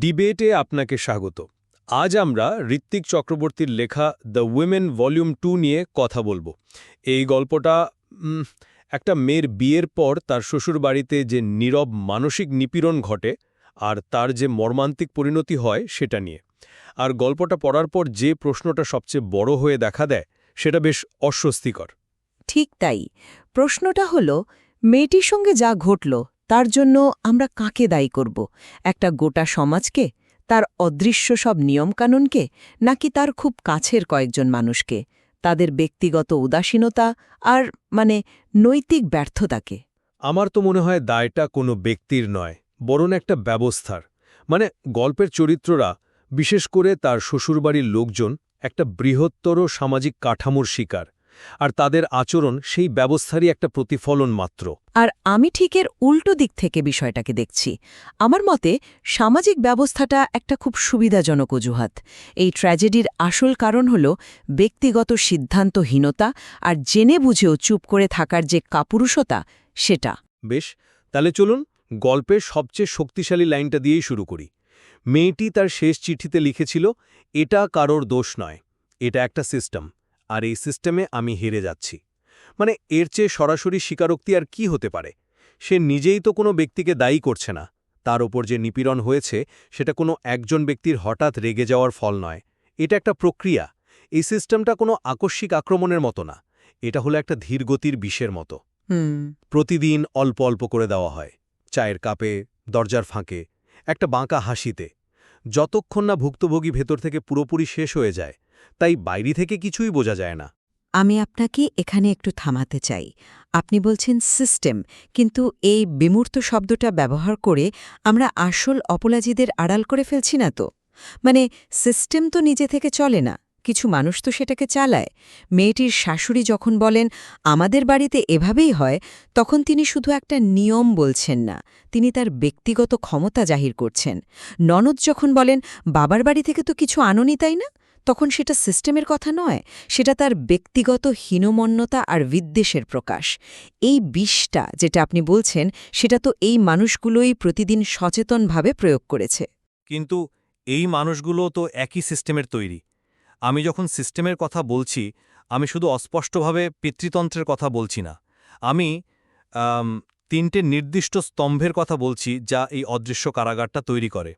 ডিবেটে আপনাকে স্বাগত। আজ আমরা ঋত্বিক চক্রবর্তীর লেখা দ্য উইমেন ভলিউম 2 নিয়ে কথা বলবো। এই গল্পটা একটা মেয়ের বিয়ের পর তার শ্বশুরবাড়িতে যে নীরব মানসিক নিপীড়ন ঘটে আর তার যে মর্মান্তিক পরিণতি হয় সেটা নিয়ে। আর গল্পটা পড়ার পর যে প্রশ্নটা সবচেয়ে বড় হয়ে দেখা দেয় সেটা বেশ অস্বস্তিকর। ঠিক তাই। প্রশ্নটা হলো, মেয়েটির সঙ্গে যা ঘটল তার জন্য আমরা কাকে দায়ী করব? একটা গোটা সমাজকে, তার অদৃশ্য সব নিয়মকানুনকে, নাকি তার খুব কাছের কয়েকজন মানুষকে, তাদের ব্যক্তিগত উদাসীনতা আর নৈতিক ব্যর্থতাকে? আমার তো মনে হয় দায়টা কোনো ব্যক্তির নয়, বরং একটা ব্যবস্থার। গল্পের চরিত্ররা, বিশেষ করে তার শ্বশুরবাড়ির লোকজন, একটা বৃহত্তর সামাজিক কাঠামোর শিকার, আর তাদের আচরণ সেই ব্যবস্থারই একটা প্রতিফলন মাত্র। আর আমি ঠিক এর উল্টো দিক থেকে বিষয়টাকে দেখছি। আমার মতে সামাজিক ব্যবস্থাটা একটা খুব সুবিধাজনক অজুহাত। এই ট্র্যাজেডির আসল কারণ হল ব্যক্তিগত সিদ্ধান্তহীনতা আর জেনে বুঝেও চুপ করে থাকার যে কাপুরুষতা, সেটা। বেশ, তাহলে চলুন গল্পের সবচেয়ে শক্তিশালী লাইনটা দিয়েই শুরু করি। মেয়েটি তার শেষ চিঠিতে লিখেছিল, এটা কারোর দোষ নয়, এটা একটা সিস্টেম, আর এই সিস্টেমে আমি হেরে যাচ্ছি। এর চেয়ে সরাসরি স্বীকারোক্তি আর কি হতে পারে? সে নিজেই তো কোনো ব্যক্তিকে দায়ী করছে না। তার ওপর যে নিপীড়ন হয়েছে সেটা কোনো একজন ব্যক্তির হঠাৎ রেগে যাওয়ার ফল নয়, এটা একটা প্রক্রিয়া। এই সিস্টেমটা কোনো আকস্মিক আক্রমণের মতো না, এটা হলো একটা ধীরগতির বিষের মতো। প্রতিদিন অল্প অল্প করে দেওয়া হয়, চায়ের কাপে, দরজার ফাঁকে, একটা বাঁকা হাসিতে, যতক্ষণ না ভুক্তভোগী ভেতর থেকে পুরোপুরি শেষ হয়ে যায়। তাই বাইরে থেকে কিছুই বোঝা যায় না। আমি আপনাকে এখানে একটু থামাতে চাই। আপনি বলছেন সিস্টেম, কিন্তু এই বিমূর্ত শব্দটা ব্যবহার করে আমরা আসল অপরাধীদের আড়াল করে ফেলছি না তো? সিস্টেম তো নিজে থেকে চলে না, কিছু মানুষ তো সেটাকে চালায়। মেয়েটির শাশুড়ি যখন বলেন আমাদের বাড়িতে এভাবেই হয়, তখন তিনি শুধু একটা নিয়ম বলছেন না, তিনি তার ব্যক্তিগত ক্ষমতা জাহির করছেন। ননদ যখন বলেন বাবার বাড়ি থেকে তো কিছু আনোনি, তাই না, তখন সেটা সিস্টেমের কথা নয়, সেটা তার ব্যক্তিগত হীনমন্যতা আর বিদ্বেষের প্রকাশ। এই বিষটা যেটা আপনি বলছেন, সেটা তো এই মানুষগুলোই প্রতিদিন সচেতনভাবে প্রয়োগ করেছে। কিন্তু এই মানুষগুলো তো একই সিস্টেমের তৈরি। আমি যখন সিস্টেমের কথা বলছি, আমি শুধু অস্পষ্টভাবে পিতৃতন্ত্রের কথা বলছি না। আমি তিনটে নির্দিষ্ট স্তম্ভের কথা বলছি যা এই অদৃশ্য কারাগারটা তৈরি করে।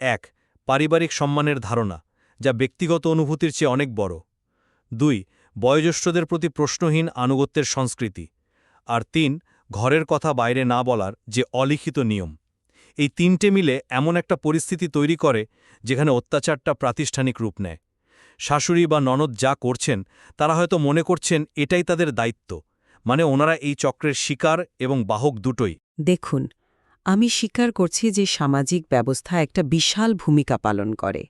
১. পারিবারিক সম্মানের ধারণা, যা ব্যক্তিগত অনুভূতির চেয়ে অনেক বড়। ২. বয়োজ্যেষ্ঠদের প্রতি প্রশ্নহীন আনুগত্যের সংস্কৃতি। আর ৩. ঘরের কথা বাইরে না বলার যে অলিখিত নিয়ম। এই তিনটে মিলে এমন একটা পরিস্থিতি তৈরি করে যেখানে অত্যাচারটা প্রাতিষ্ঠানিক রূপ নেয়। শাশুড়ি বা ননদ যা করছেন তারা হয়তো মনে করছেন এটাই তাদের দায়িত্ব, ওনারা এই চক্রের শিকার এবং বাহক দুটোই। দেখুন, আমি স্বীকার করছি যে সামাজিক ব্যবস্থা একটা বিশাল ভূমিকা পালন করে।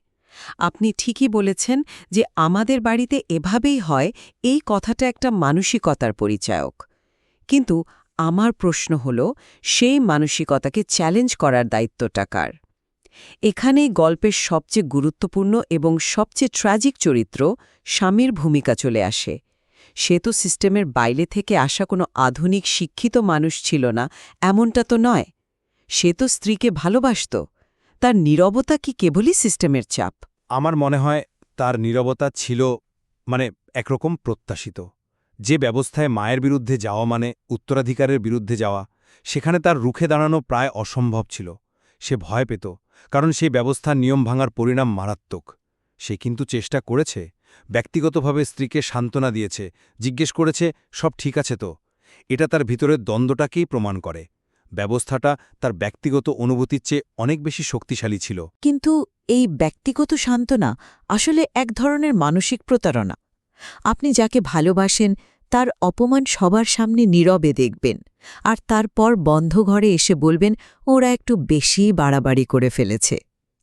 আপনি ঠিকই বলেছেন যে আমাদের বাড়িতে এভাবেই হয়, এই কথাটা একটা মানসিকতার পরিচায়ক। কিন্তু আমার প্রশ্ন হল, সেই মানসিকতাকে চ্যালেঞ্জ করার দায়িত্বটা কার? এখানেই গল্পের সবচেয়ে গুরুত্বপূর্ণ এবং সবচেয়ে ট্র্যাজিক চরিত্র স্বামীর ভূমিকা চলে আসে। সে তো সিস্টেমের বাইরে থেকে আসা কোনো আধুনিক শিক্ষিত মানুষ ছিল না, এমনটা তো নয়। সে তো স্ত্রীকে ভালোবাসত। তার নীরবতা কি কেবলই সিস্টেমের চাপ? আমার মনে হয় তার নীরবতা ছিল একরকম প্রত্যাশিত। যে ব্যবস্থায় মায়ের বিরুদ্ধে যাওয়া উত্তরাধিকারের বিরুদ্ধে যাওয়া, সেখানে তার রুখে দাঁড়ানো প্রায় অসম্ভব ছিল। সে ভয় পেত, কারণ সেই ব্যবস্থার নিয়ম ভাঙার পরিণাম মারাত্মক। সে কিন্তু চেষ্টা করেছে, ব্যক্তিগতভাবে স্ত্রীকে সান্ত্বনা দিয়েছে, জিজ্ঞেস করেছে সব ঠিক আছে তো। এটা তার ভিতরের দ্বন্দ্বটাকেই প্রমাণ করে। ব্যবস্থাটা তার ব্যক্তিগত অনুভূতির চেয়ে অনেক বেশি শক্তিশালী ছিল। কিন্তু এই ব্যক্তিগত সান্ত্বনা আসলে এক ধরনের মানসিক প্রতারণা। আপনি যাকে ভালোবাসেন তার অপমান সবার সামনে নীরবে দেখবেন, আর তারপর বন্ধ ঘরে এসে বলবেন ওরা একটু বেশি বাড়াবাড়ি করে ফেলেছে।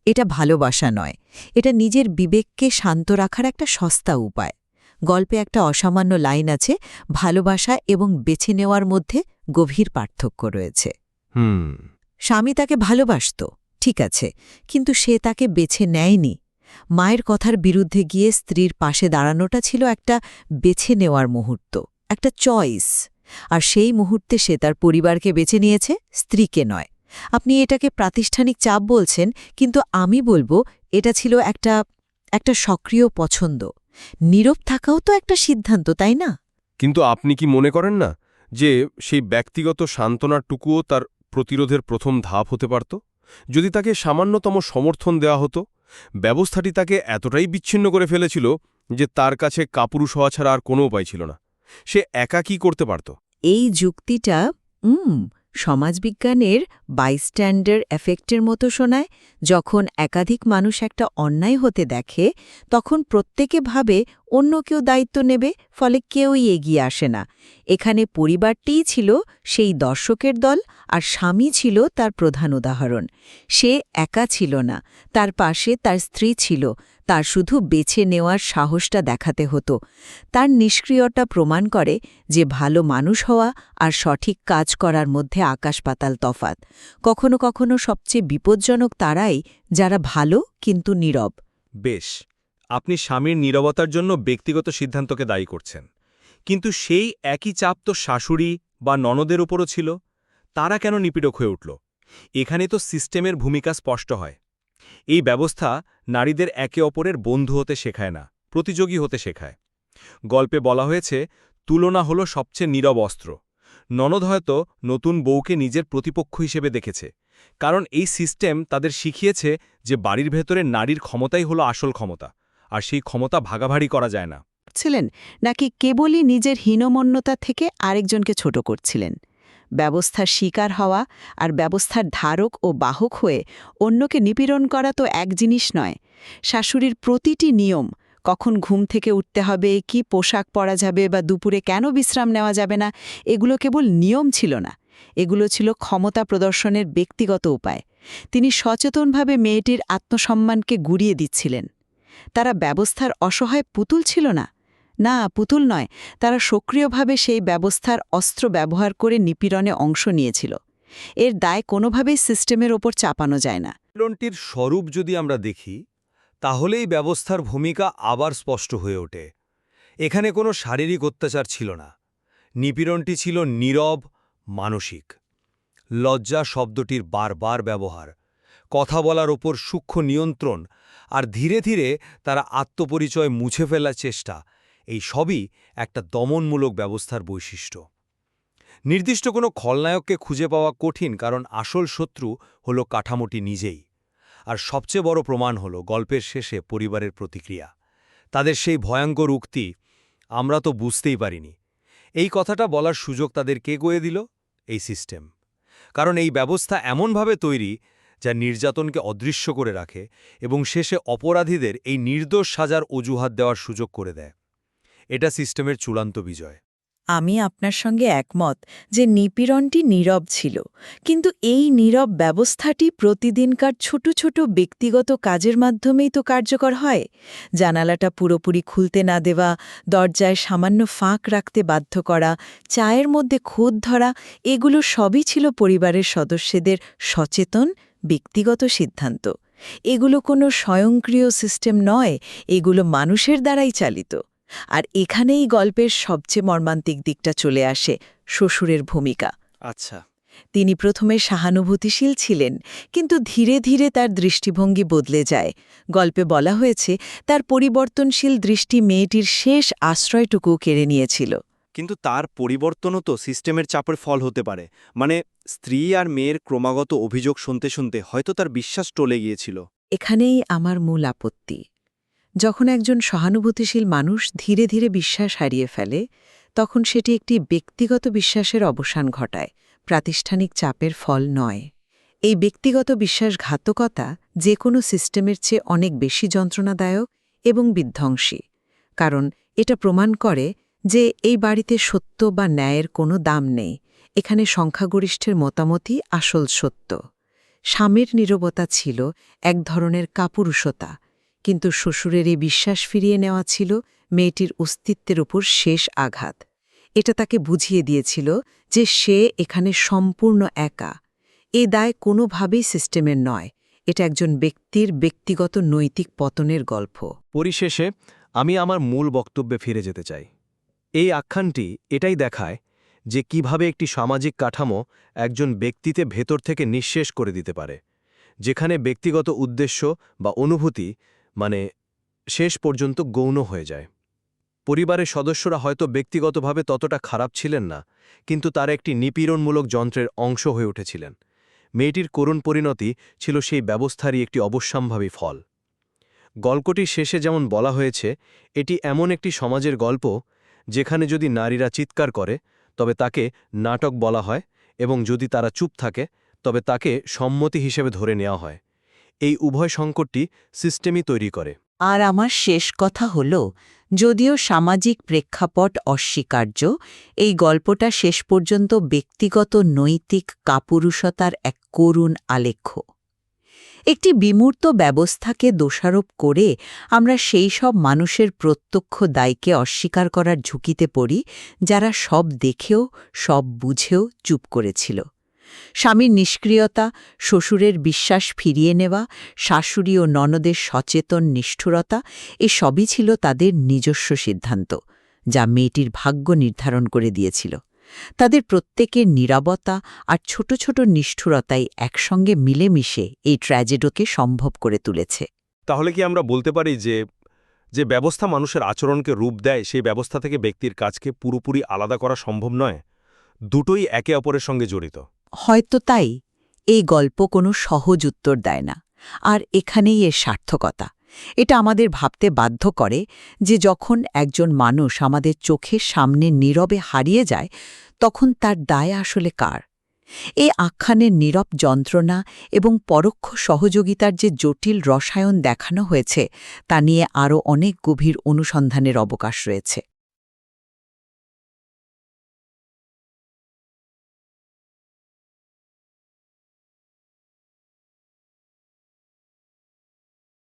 এটা ভালোবাসা নয়, এটা নিজের বিবেককে শান্ত রাখার একটা সস্তা উপায়। গল্পে একটা অসামান্য লাইন আছে, ভালোবাসা এবং বেছে নেওয়ার মধ্যে গভীর পার্থক্য রয়েছে। স্বামী তাকে ভালোবাসত, ঠিক আছে, কিন্তু সে তাকে বেছে নেয়নি। মায়ের কথার বিরুদ্ধে গিয়ে স্ত্রীর পাশে দাঁড়ানোটা ছিল একটা বেছে নেওয়ার মুহূর্ত, একটা চয়েস। আর সেই মুহূর্তে সে তার পরিবারকে বেছে নিয়েছে, স্ত্রীকে নয়। আপনি এটাকে প্রাতিষ্ঠানিক চাপ বলছেন, কিন্তু আমি বলবো এটা ছিল একটা সক্রিয় পছন্দ। নীরব থাকাও তো একটা সিদ্ধান্ত, তাই না? কিন্তু আপনি কি মনে করেন না যে সেই ব্যক্তিগত সান্ত্বনাটুকুও তার প্রতিরোধের প্রথম ধাপ হতে পারত? যদি তাকে সামান্যতম সমর্থন দেওয়া হতো, ব্যবস্থাটি তাকে এতটাই বিচ্ছিন্ন করে ফেলেছিল যে তার কাছে কাপুরুষ হওয়া ছাড়া আর কোনো উপায় ছিল না। সে একা কি করতে পারত? এই যুক্তিটা সমাজবিজ্ঞানের বাইস্ট্যান্ডার এফেক্টের মতো শোনায়। যখন একাধিক মানুষ একটা অন্যায় হতে দেখে, তখন প্রত্যেকে ভাবে অন্য কেউ দায়িত্ব নেবে, ফলে কেউই এগিয়ে আসে না। এখানে পরিবারটিই ছিল সেই দর্শকের দল, আর স্বামী ছিল তার প্রধান উদাহরণ। সে একা ছিল না, তার পাশে তার স্ত্রী ছিল। তার শুধু বেছে নেওয়ার সাহসটা দেখাতে হতো। তার নিষ্ক্রিয়তা প্রমাণ করে যে ভালো মানুষ হওয়া আর সঠিক কাজ করার মধ্যে আকাশ-পাতাল তফাৎ। কখনো কখনো সবচেয়ে বিপজ্জনক তারাই, যারা ভালো কিন্তু নীরব। বেশ, আপনি স্বামীর নীরবতার জন্য ব্যক্তিগত সিদ্ধান্তকে দায়ী করছেন, কিন্তু সেই একই চাপ তো শাশুড়ি বা ননদের উপরও ছিল। তারা কেন নিপীড়ক হয়ে উঠল? এখানে তো সিস্টেমের ভূমিকা স্পষ্ট হয়। এই ব্যবস্থা নারীদের একে অপরের বন্ধু হতে শেখায় না, প্রতিযোগী হতে শেখায়। গল্পে বলা হয়েছে, তুলনা হলো সবচেয়ে নীরব অস্ত্র। ননদ হয়তো নতুন বউকে নিজের প্রতিপক্ষ হিসেবে দেখেছে, কারণ এই সিস্টেম তাদের শিখিয়েছে যে বাড়ির ভেতরে নারীর ক্ষমতাই হলো আসল ক্ষমতা, আর সেই ক্ষমতা ভাগাভাগি করা যায় না। ছিলেন, নাকি কেবলই নিজের হীনমন্যতা থেকে আরেকজনকে ছোট করছিলেন? ব্যবস্থার শিকার হওয়া আর ব্যবস্থার ধারক ও বাহক হয়ে অন্যকে নিপীড়ন করা তো এক জিনিস নয়। শাশুড়ির প্রতিটি নিয়ম, কখন ঘুম থেকে উঠতে হবে, কি পোশাক পরা যাবে বা দুপুরে কেন বিশ্রাম নেওয়া যাবে না, এগুলো কেবল নিয়ম ছিল না, এগুলো ছিল ক্ষমতা প্রদর্শনের ব্যক্তিগত উপায়। তিনি সচেতনভাবে মেয়েটির আত্মসম্মানকে গুড়িয়ে দিচ্ছিলেন। তারা ব্যবস্থার অসহায় পুতুল ছিল না। না, পুতুল নয়, তারা সক্রিয়ভাবে সেই ব্যবস্থার অস্ত্র ব্যবহার করে নিপীড়নে অংশ নিয়েছিল। এর দায় কোনোভাবেই সিস্টেমের ওপর চাপানো যায় না। নিপীড়নটির স্বরূপ যদি আমরা দেখি, তাহলেই ব্যবস্থার ভূমিকা আবার স্পষ্ট হয়ে ওঠে। এখানে কোনো শারীরিক অত্যাচার ছিল না, নিপীড়নটি ছিল নীরব, মানসিক। লজ্জা শব্দটির বারবার ব্যবহার, কথা বলার ওপর সূক্ষ্ম নিয়ন্ত্রণ, আর ধীরে ধীরে তারা আত্মপরিচয় মুছে ফেলার চেষ্টা, এই সবই একটা দমনমূলক ব্যবস্থার বৈশিষ্ট্য। নির্দিষ্ট কোনো খলনায়ককে খুঁজে পাওয়া কঠিন, কারণ আসল শত্রু হল কাঠামোটি নিজেই। আর সবচেয়ে বড় প্রমাণ হল গল্পের শেষে পরিবারের প্রতিক্রিয়া। তাদের সেই ভয়ঙ্কর উক্তি, আমরা তো বুঝতেই পারিনি। এই কথাটা বলার সুযোগ তাদের কে গয়ে দিল? এই সিস্টেম। কারণ এই ব্যবস্থা এমনভাবে তৈরি যা নির্যাতনকে অদৃশ্য করে রাখে এবং শেষে অপরাধীদের এই নির্দোষ সাজার অজুহাত দেওয়ার সুযোগ করে দেয়। এটা সিস্টেমের চূড়ান্ত বিজয়। আমি আপনার সঙ্গে একমত যে নিপীড়নটি নীরব ছিল, কিন্তু এই নীরব ব্যবস্থাটি প্রতিদিনকার ছোট ছোট ব্যক্তিগত কাজের মাধ্যমেই তো কার্যকর হয়। জানালাটা পুরোপুরি খুলতে না দেওয়া, দরজায় সামান্য ফাঁক রাখতে বাধ্য করা, চায়ের মধ্যে খুঁত ধরা, এগুলো সবই ছিল পরিবারের সদস্যদের সচেতন ব্যক্তিগত সিদ্ধান্ত। এগুলো কোনো স্বয়ংক্রিয় সিস্টেম নয়, এগুলো মানুষের দ্বারাই চালিত। আর এখানেই গল্পের সবচেয়ে মর্মান্তিক দিকটা চলে আসে, শ্বশুরের ভূমিকা। আচ্ছা, তিনি প্রথমে সহানুভূতিশীল ছিলেন, কিন্তু ধীরে ধীরে তার দৃষ্টিভঙ্গি বদলে যায়। গল্পে বলা হয়েছে, তার পরিবর্তনশীল দৃষ্টি মেয়েটির শেষ আশ্রয়টুকু কেড়ে নিয়েছিল। কিন্তু তার পরিবর্তনও তো সিস্টেমের চাপের ফল হতে পারে। মানে, স্ত্রী আর মেয়ের ক্রমাগত অভিযোগ শুনতে শুনতে হয়তো তার বিশ্বাস টলে গিয়েছিল। এখানেই আমার মূল আপত্তি। যখন একজন সহানুভূতিশীল মানুষ ধীরে ধীরে বিশ্বাস হারিয়ে ফেলে, তখন সেটি একটি ব্যক্তিগত বিশ্বাসের অবসান ঘটায়, প্রাতিষ্ঠানিক চাপের ফল নয়। এই ব্যক্তিগত বিশ্বাসঘাতকতা যে কোনো সিস্টেমের চেয়ে অনেক বেশি যন্ত্রণাদায়ক এবং বিধ্বংসী, কারণ এটা প্রমাণ করে যে এই বাড়িতে সত্য বা ন্যায়ের কোনো দাম নেই। এখানে সংখ্যাগরিষ্ঠের মতামতই আসল সত্য। স্বামীর নীরবতা ছিল এক ধরনের কাপুরুষতা, কিন্তু শ্বশুরের এই বিশ্বাস ফিরিয়ে নেওয়া ছিল মেয়েটির অস্তিত্বের উপর শেষ আঘাত। এটা তাকে বুঝিয়ে দিয়েছিল যে সে এখানে সম্পূর্ণ একা। এ দায় কোনোভাবেই সিস্টেমের নয়, এটা একজন ব্যক্তির ব্যক্তিগত নৈতিক পতনের গল্প। পরিশেষে আমি আমার মূল বক্তব্যে ফিরে যেতে চাই। এই আখ্যানটি এটাই দেখায় যে কিভাবে একটি সামাজিক কাঠামো একজন ব্যক্তিতে ভেতর থেকে নিঃশেষ করে দিতে পারে, যেখানে ব্যক্তিগত উদ্দেশ্য বা অনুভূতি শেষ পর্যন্ত গৌণ হয়ে যায়। পরিবারের সদস্যরা হয়তো ব্যক্তিগতভাবে ততটা খারাপ ছিলেন না, কিন্তু তারা একটি নিপীড়নমূলক যন্ত্রের অংশ হয়ে উঠেছিলেন। মেয়েটির করুণ পরিণতি ছিল সেই ব্যবস্থারই একটি অবশ্যম্ভাবী ফল। গল্পটির শেষে যেমন বলা হয়েছে, এটি এমন একটি সমাজের গল্প যেখানে যদি নারীরা চিৎকার করে তবে তাকে নাটক বলা হয়, এবং যদি তারা চুপ থাকে তবে তাকে সম্মতি হিসেবে ধরে নেওয়া হয়। এই উভয় সংকটটি সিস্টেমই তৈরি করে। আর আমার শেষ কথা হল, যদিও সামাজিক প্রেক্ষাপট অস্বীকার্য, এই গল্পটা শেষ পর্যন্ত ব্যক্তিগত নৈতিক কাপুরুষতার এক করুণ আলেখ্য। একটি বিমূর্ত ব্যবস্থাকে দোষারোপ করে আমরা সেই সব মানুষের প্রত্যক্ষ দায়কে অস্বীকার করার ঝুঁকিতে পড়ি যারা সব দেখেও সব বুঝেও চুপ করেছিল। স্বামীর নিষ্ক্রিয়তা, শ্বশুরের বিশ্বাস ফিরিয়ে নেওয়া, শাশুড়ি ও ননদের সচেতন নিষ্ঠুরতা, এসবই ছিল তাদের নিজস্ব সিদ্ধান্ত, যা মেয়েটির ভাগ্য নির্ধারণ করে দিয়েছিল। তাদের প্রত্যেকের নীরবতা আর ছোট ছোট নিষ্ঠুরতাই একসঙ্গে মিলেমিশে এই ট্র্যাজেডোকে সম্ভব করে তুলেছে। তাহলে কি আমরা বলতে পারি যে ব্যবস্থা মানুষের আচরণকে রূপ দেয়, সেই ব্যবস্থা থেকে ব্যক্তির কাজকে পুরোপুরি আলাদা করা সম্ভব নয়? দুটোই একে অপরের সঙ্গে জড়িত। হয়তো তাই এই গল্প কোনো সহজ উত্তর দেয় না, আর এখানেই এর সার্থকতা। এটা আমাদের ভাবতে বাধ্য করে যে যখন একজন মানুষ আমাদের চোখের সামনে নীরবে হারিয়ে যায়, তখন তার দায় আসলে কার? এই আখ্যানের নীরব যন্ত্রণা এবং পরোক্ষ সহযোগিতার যে জটিল রসায়ন দেখানো হয়েছে, তা নিয়ে আরও অনেক গভীর অনুসন্ধানের অবকাশ রয়েছে।